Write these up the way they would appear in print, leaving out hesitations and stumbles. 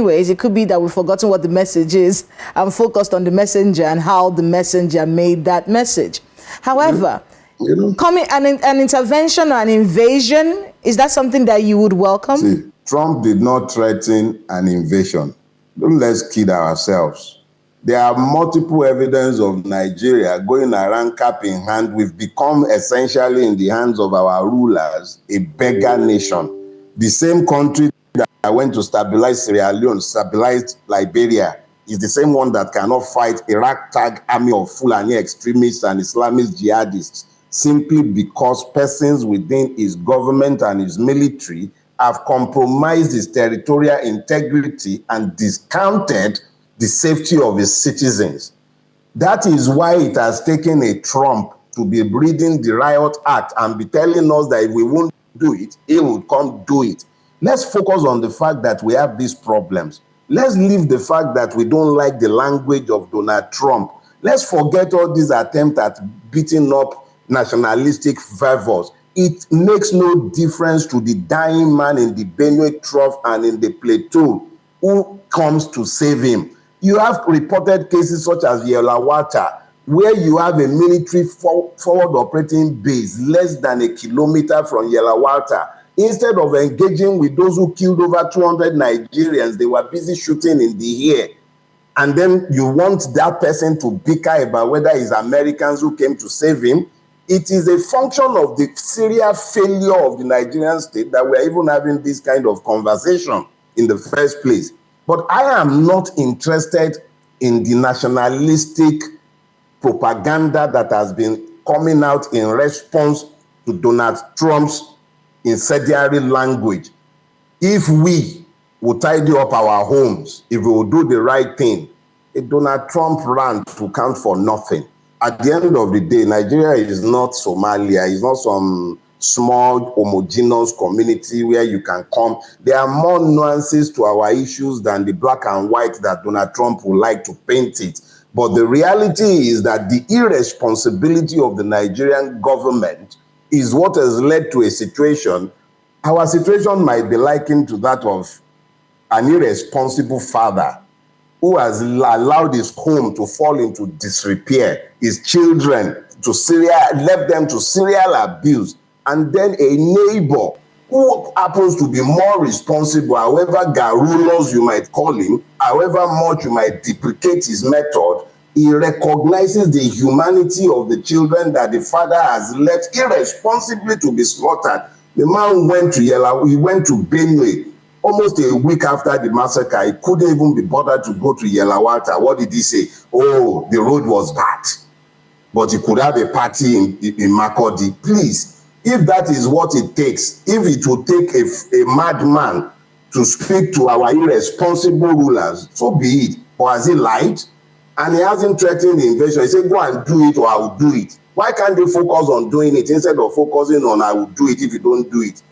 Anyways, it could be that we've forgotten what the message is and focused on the messenger and how the messenger made that message. However, coming an intervention or an invasion, is that something that you would welcome? See, Trump did not threaten an invasion. Don't let's kid ourselves. There are multiple evidence of Nigeria going around cap in hand. We've become essentially, in the hands of our rulers, a beggar nation. The same country that went to stabilize Sierra Leone, stabilized Liberia, is the same one that cannot fight a ragtag army of Fulani extremists and Islamist jihadists, simply because persons within his government and his military have compromised his territorial integrity and discounted the safety of his citizens. That is why it has taken a Trump to be breathing the riot act and be telling us that if we won't do it, he will come do it. Let's focus on the fact that we have these problems. Let's leave the fact that we don't like the language of Donald Trump. Let's forget all these attempts at beating up nationalistic fervors. It makes no difference to the dying man in the Benue Trough and in the plateau who comes to save him. You have reported cases such as Yelawata, where you have a military forward operating base less than a kilometer from Yelawata. Instead of engaging with those who killed over 200 Nigerians, they were busy shooting in the air. And then you want that person to bicker about whether it's Americans who came to save him. It is a function of the serial failure of the Nigerian state that we're even having this kind of conversation in the first place. But I am not interested in the nationalistic propaganda that has been coming out in response to Donald Trump's incendiary language. If we will tidy up our homes, if we will do the right thing, a Donald Trump rant will count for nothing. At the end of the day, Nigeria is not Somalia. It's not some small homogeneous community where you can come. There are more nuances to our issues than the black and white that Donald Trump would like to paint it. But the reality is that the irresponsibility of the Nigerian government is what has led to a situation. Our situation might be likened to that of an irresponsible father who has allowed his home to fall into disrepair, his children left them to serial abuse, and then a neighbor who happens to be more responsible, however garrulous you might call him, however much you might deprecate his method, he recognizes the humanity of the children that the father has left irresponsibly to be slaughtered. The man went to Benue almost a week after the massacre. He couldn't even be bothered to go to Yelawata. What did he say? Oh, the road was bad, but he could have a party in Makurdi. Please, if that is what it takes, if it will take a madman to speak to our irresponsible rulers, so be it. Or has he lied? And he hasn't threatened the invasion. He said, go and do it or I will do it. Why can't they focus on doing it instead of focusing on I will do it if you don't do it?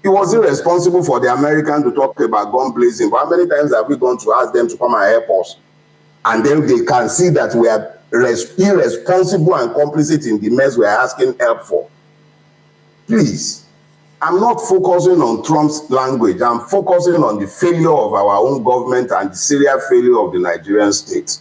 It was irresponsible for the Americans to talk about gun blazing. But how many times have we gone to ask them to come and help us? And then they can see that we are irresponsible and complicit in the mess we are asking help for. Please, I'm not focusing on Trump's language. I'm focusing on the failure of our own government and the serial failure of the Nigerian state.